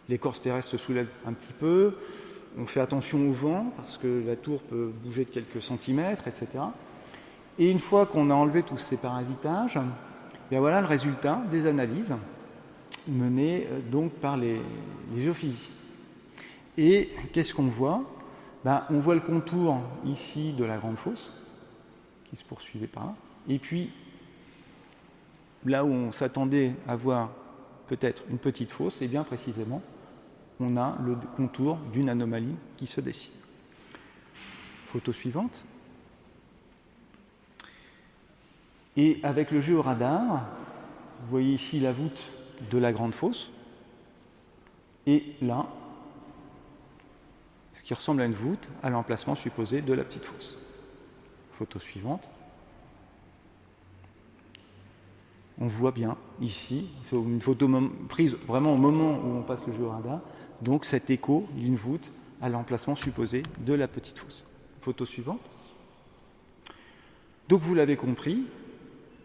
l'écorce terrestre se soulève un petit peu. On fait attention au vent, parce que la tour peut bouger de quelques centimètres, etc. Et une fois qu'on a enlevé tous ces parasitages, bien voilà le résultat des analyses menées donc par les géophysiciens. Et qu'est-ce qu'on voit? On voit le contour ici de la grande fosse, qui se poursuivait par là. Et puis, là où on s'attendait à voir peut-être une petite fosse, et bien précisément, on a le contour d'une anomalie qui se dessine. Photo suivante. Et avec le géoradar, vous voyez ici la voûte de la grande fosse, et là, ce qui ressemble à une voûte, à l'emplacement supposé de la petite fosse. Photo suivante. On voit bien ici, c'est une photo prise vraiment au moment où on passe le géoradar, donc cet écho d'une voûte à l'emplacement supposé de la petite fosse. Photo suivante. Donc vous l'avez compris,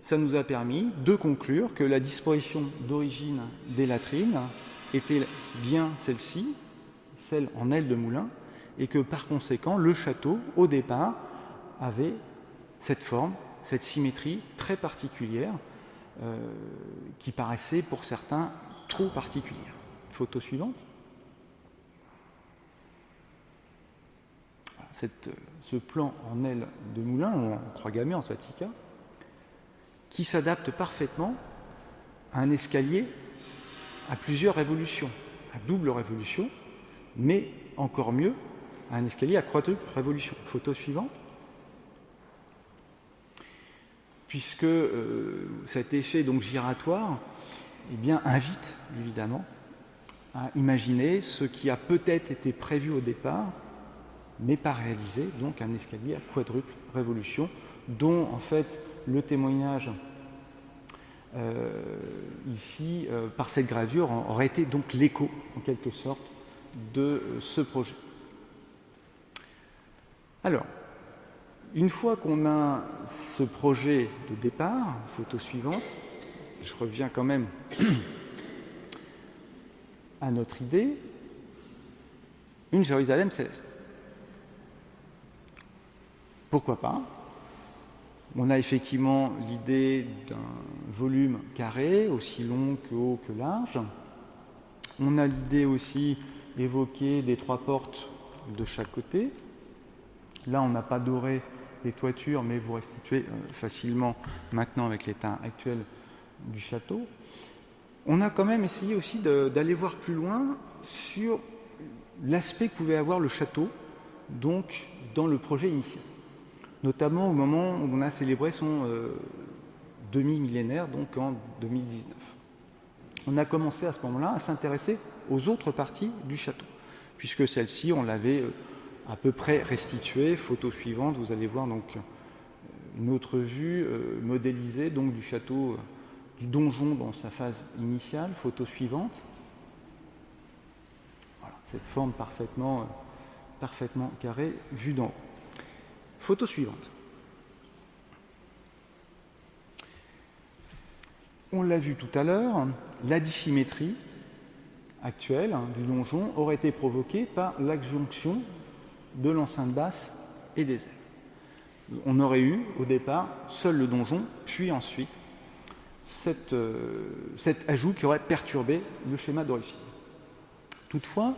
ça nous a permis de conclure que la disposition d'origine des latrines était bien celle-ci, celle en aile de moulin, et que par conséquent, le château, au départ, avait cette forme, cette symétrie très particulière, qui paraissait pour certains trop particulière. Photo suivante. Ce plan en aile de moulin, ou en croix gammée, en swatika, qui s'adapte parfaitement à un escalier à plusieurs révolutions, à double révolution, mais encore mieux, à un escalier à quadruple révolution. Photo suivante. Puisque cet effet donc giratoire invite évidemment à imaginer ce qui a peut-être été prévu au départ, mais pas réalisé, donc un escalier à quadruple révolution, dont en fait le témoignage ici par cette gravure aurait été donc l'écho en quelque sorte de ce projet. Alors, une fois qu'on a ce projet de départ, photo suivante, je reviens quand même à notre idée, une Jérusalem céleste. Pourquoi pas? On a effectivement l'idée d'un volume carré, aussi long que haut que large. On a l'idée aussi évoquée des 3 portes de chaque côté. Là, on n'a pas doré les toitures, mais vous restituez facilement maintenant avec l'état actuel du château. On a quand même essayé aussi d'aller voir plus loin sur l'aspect que pouvait avoir le château, donc dans le projet initial. Notamment au moment où on a célébré son demi-millénaire, donc en 2019. On a commencé à ce moment-là à s'intéresser aux autres parties du château, puisque celle-ci, on l'avait à peu près restituée. Photo suivante, vous allez voir donc une autre vue modélisée donc, du château, du donjon dans sa phase initiale. Photo suivante. Voilà, cette forme parfaitement carrée, vue d'en haut. Photo suivante. On l'a vu tout à l'heure, la dissymétrie actuelle du donjon aurait été provoquée par l'adjonction de l'enceinte basse et des ailes. On aurait eu au départ seul le donjon, puis ensuite cet ajout qui aurait perturbé le schéma d'origine. Toutefois,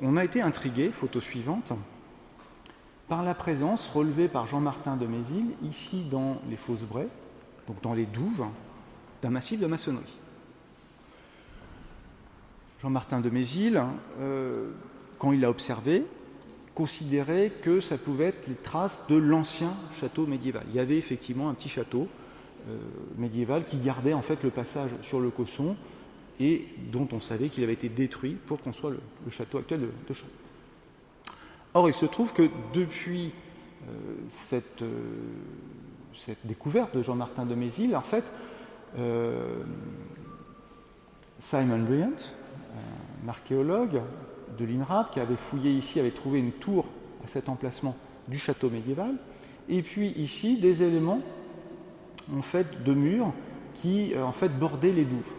on a été intrigué, photo suivante, par la présence relevée par Jean-Martin de Mézil, ici dans les Fosses Bray, donc dans les douves, d'un massif de maçonnerie. Jean-Martin de Mézil, quand il l'a observé, considérait que ça pouvait être les traces de l'ancien château médiéval. Il y avait effectivement un petit château médiéval qui gardait en fait le passage sur le Causson et dont on savait qu'il avait été détruit pour construire le château actuel de Chambord. Or, il se trouve que depuis cette découverte de Jean-Martin de Mézil, en fait, Simon Bryant, un archéologue de l'INRAP qui avait fouillé ici, avait trouvé une tour à cet emplacement du château médiéval, et puis ici des éléments en fait de murs qui en fait bordaient les douves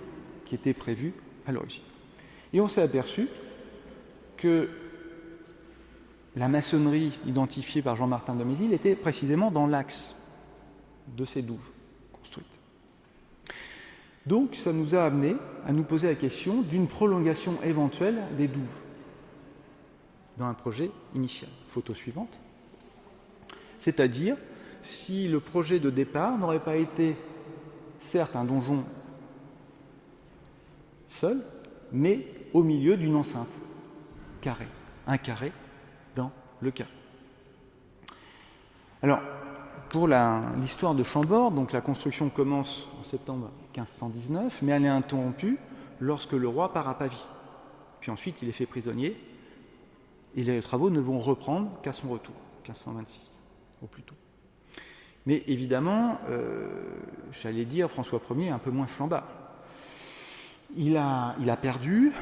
qui étaient prévues à l'origine. Et on s'est aperçu que la maçonnerie identifiée par Jean-Martin de Mézil était précisément dans l'axe de ces douves construites. Donc ça nous a amené à nous poser la question d'une prolongation éventuelle des douves dans un projet initial. Photo suivante. C'est-à-dire si le projet de départ n'aurait pas été certes un donjon seul, mais au milieu d'une enceinte carrée, un carré dans le carré. Alors, pour l'histoire de Chambord, donc la construction commence en septembre 1519, mais elle est interrompue lorsque le roi part à Pavie. Puis ensuite, il est fait prisonnier, et les travaux ne vont reprendre qu'à son retour, 1526, au plus tôt. Mais évidemment, j'allais dire, François Ier est un peu moins flambard. Il a perdu,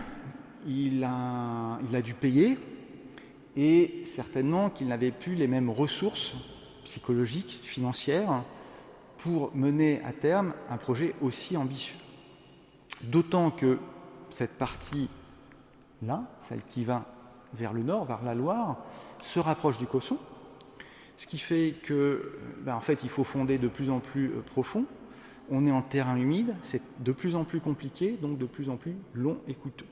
il a dû payer, et certainement qu'il n'avait plus les mêmes ressources psychologiques, financières, pour mener à terme un projet aussi ambitieux. D'autant que cette partie-là, celle qui va vers le nord, vers la Loire, se rapproche du Causson, ce qui fait que, en fait, il faut fonder de plus en plus profond. On est en terrain humide, c'est de plus en plus compliqué, donc de plus en plus long et coûteux.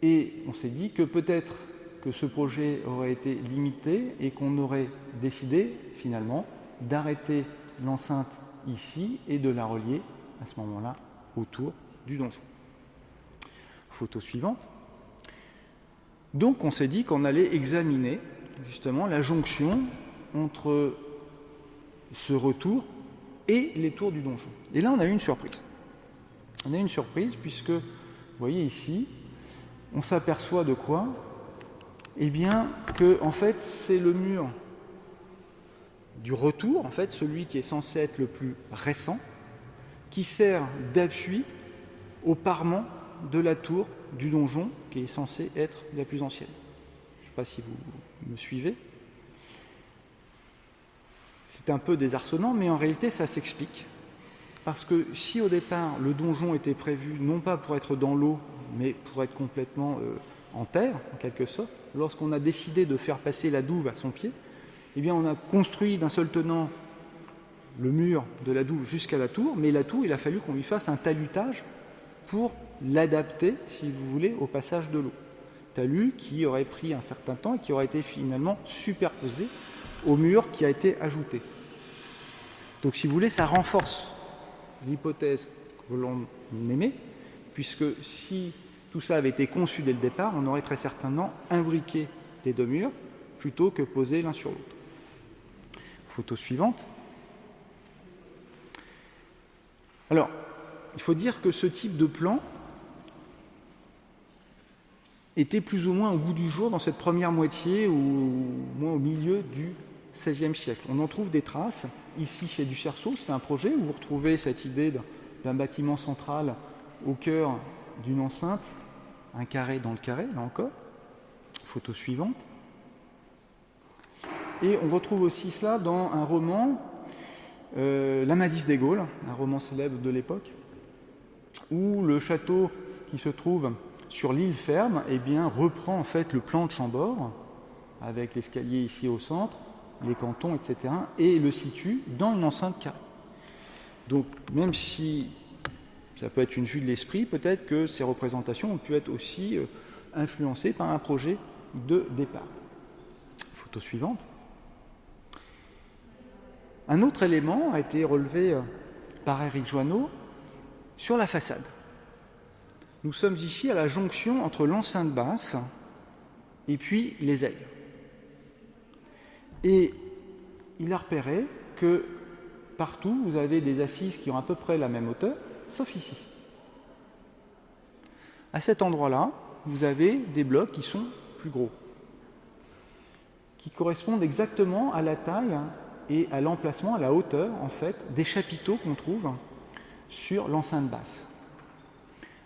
Et on s'est dit que peut-être que ce projet aurait été limité et qu'on aurait décidé finalement d'arrêter l'enceinte ici et de la relier à ce moment-là autour du donjon. Photo suivante. Donc on s'est dit qu'on allait examiner justement la jonction entre ce retour et les tours du donjon. Et là on a eu une surprise. On a eu une surprise puisque, vous voyez ici, on s'aperçoit de quoi ? Eh bien que en fait c'est le mur du retour, en fait celui qui est censé être le plus récent, qui sert d'appui au parement de la tour du donjon qui est censée être la plus ancienne. Je ne sais pas si vous me suivez. C'est un peu désarçonnant, mais en réalité ça s'explique. Parce que si au départ le donjon était prévu non pas pour être dans l'eau, mais pour être complètement en terre, en quelque sorte, lorsqu'on a décidé de faire passer la douve à son pied, eh bien, on a construit d'un seul tenant le mur de la douve jusqu'à la tour, mais la tour, il a fallu qu'on lui fasse un talutage pour l'adapter, si vous voulez, au passage de l'eau. Talus qui aurait pris un certain temps et qui aurait été finalement superposé au mur qui a été ajouté. Donc, si vous voulez, ça renforce l'hypothèse que l'on émet, puisque si tout cela avait été conçu dès le départ, on aurait très certainement imbriqué les deux murs plutôt que posé l'un sur l'autre. Photo suivante. Alors, il faut dire que ce type de plan était plus ou moins au goût du jour dans cette première moitié ou au moins au milieu du XVIe siècle. On en trouve des traces ici chez Ducerceau. C'est un projet où vous retrouvez cette idée d'un bâtiment central au cœur d'une enceinte, un carré dans le carré, là encore. Photo suivante. Et on retrouve aussi cela dans un roman, L'Amadis des Gaules, un roman célèbre de l'époque, où le château qui se trouve sur l'île ferme, eh bien, reprend en fait le plan de Chambord, avec l'escalier ici au centre, les cantons, etc., et le situe dans une enceinte carrée. Donc, même si ça peut être une vue de l'esprit, peut-être que ces représentations ont pu être aussi influencées par un projet de départ. Photo suivante. Un autre élément a été relevé par Éric Joanneau sur la façade. Nous sommes ici à la jonction entre l'enceinte basse et puis les ailes. Et il a repéré que partout, vous avez des assises qui ont à peu près la même hauteur, sauf ici. À cet endroit-là, vous avez des blocs qui sont plus gros, qui correspondent exactement à la taille et à l'emplacement, à la hauteur, en fait, des chapiteaux qu'on trouve sur l'enceinte basse.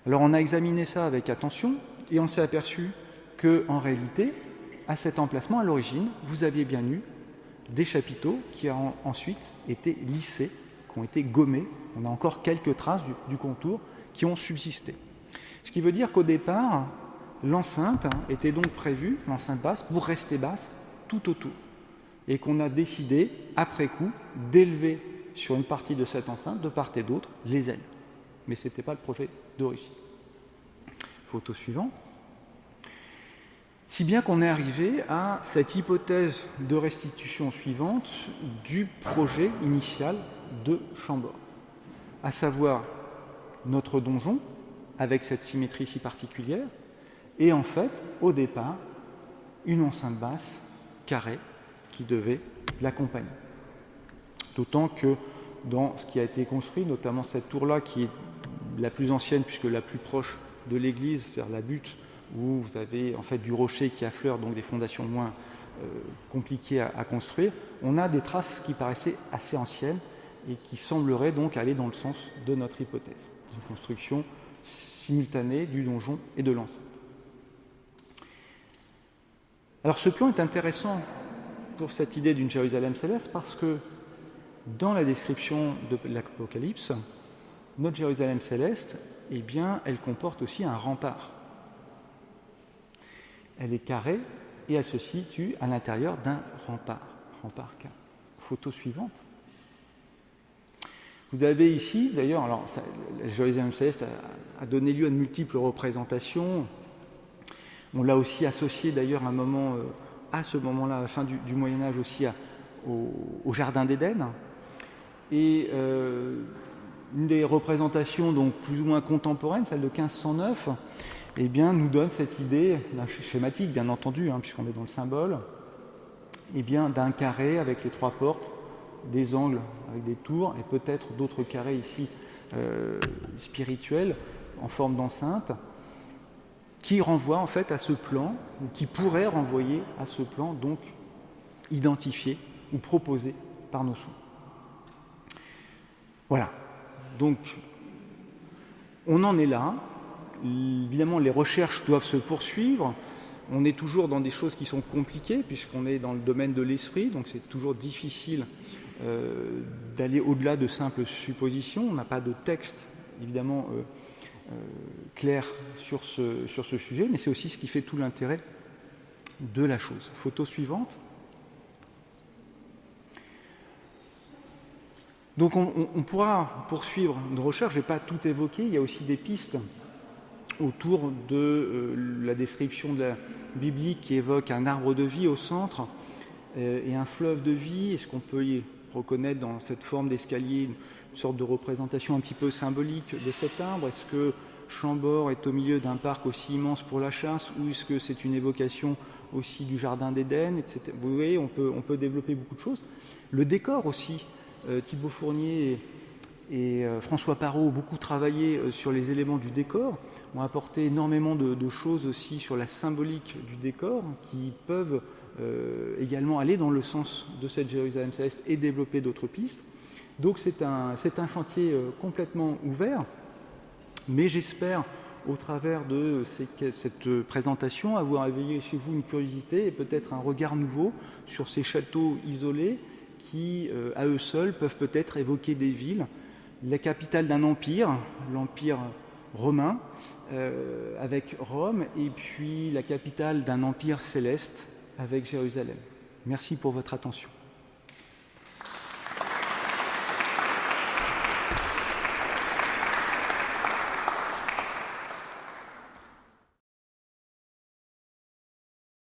Alors on a examiné ça avec attention et on s'est aperçu qu'en réalité, à cet emplacement, à l'origine, vous aviez bien eu des chapiteaux qui ont ensuite été lissés, qui ont été gommés. On a encore quelques traces du contour qui ont subsisté. Ce qui veut dire qu'au départ, l'enceinte était donc prévue, l'enceinte basse, pour rester basse tout autour. Et qu'on a décidé, après coup, d'élever sur une partie de cette enceinte, de part et d'autre, les ailes. Mais ce n'était pas le projet d'origine. Photo suivante. Si bien qu'on est arrivé à cette hypothèse de restitution suivante du projet initial de Chambord, à savoir notre donjon, avec cette symétrie si particulière, et en fait, au départ, une enceinte basse, carrée, qui devait l'accompagner. D'autant que dans ce qui a été construit, notamment cette tour-là, qui est la plus ancienne, puisque la plus proche de l'église, c'est-à-dire la butte, où vous avez en fait du rocher qui affleure, donc des fondations moins compliquées à construire, on a des traces qui paraissaient assez anciennes et qui sembleraient donc aller dans le sens de notre hypothèse. Une construction simultanée du donjon et de l'enceinte. Alors ce plan est intéressant pour cette idée d'une Jérusalem céleste parce que dans la description de l'Apocalypse, notre Jérusalem céleste, eh bien, elle comporte aussi un rempart. Elle est carrée et elle se situe à l'intérieur d'un rempart. Rempart carré. Photo suivante. Vous avez ici, d'ailleurs, alors, la Jérusalem céleste a donné lieu à de multiples représentations. On l'a aussi associé d'ailleurs à ce moment-là, à la fin du Moyen-Âge, aussi au Jardin d'Éden. Et une des représentations donc plus ou moins contemporaines, celle de 1509, eh bien, nous donne cette idée, schématique bien entendu, puisqu'on est dans le symbole, eh bien, d'un carré avec les trois portes, des angles avec des tours, et peut-être d'autres carrés ici spirituels, en forme d'enceinte, qui renvoient en fait à ce plan, ou qui pourraient renvoyer à ce plan, donc identifié ou proposé par nos soins. Voilà. Donc, on en est là. Évidemment, les recherches doivent se poursuivre. On est toujours dans des choses qui sont compliquées, puisqu'on est dans le domaine de l'esprit, donc c'est toujours difficile d'aller au-delà de simples suppositions. On n'a pas de texte, évidemment, clair sur ce sujet, mais c'est aussi ce qui fait tout l'intérêt de la chose. Photo suivante. Donc on pourra poursuivre nos recherches, je ne vais pas tout évoquer, il y a aussi des pistes autour de la description de la biblique qui évoque un arbre de vie au centre et un fleuve de vie. Est-ce qu'on peut y reconnaître dans cette forme d'escalier une sorte de représentation un petit peu symbolique de cet arbre? Est-ce que Chambord est au milieu d'un parc aussi immense pour la chasse, ou est-ce que c'est une évocation aussi du jardin d'Éden, etc. Vous voyez, on peut développer beaucoup de choses. Le décor aussi, Thibaut Fournier et François Parot ont beaucoup travaillé sur les éléments du décor, ont apporté énormément de choses aussi sur la symbolique du décor, qui peuvent également aller dans le sens de cette Jérusalem céleste et développer d'autres pistes. Donc c'est un chantier complètement ouvert, mais j'espère, au travers de cette présentation, avoir éveillé chez vous une curiosité et peut-être un regard nouveau sur ces châteaux isolés qui, à eux seuls, peuvent peut-être évoquer des villes, la capitale d'un empire, l'Empire romain, avec Rome, et puis la capitale d'un empire céleste, avec Jérusalem. Merci pour votre attention.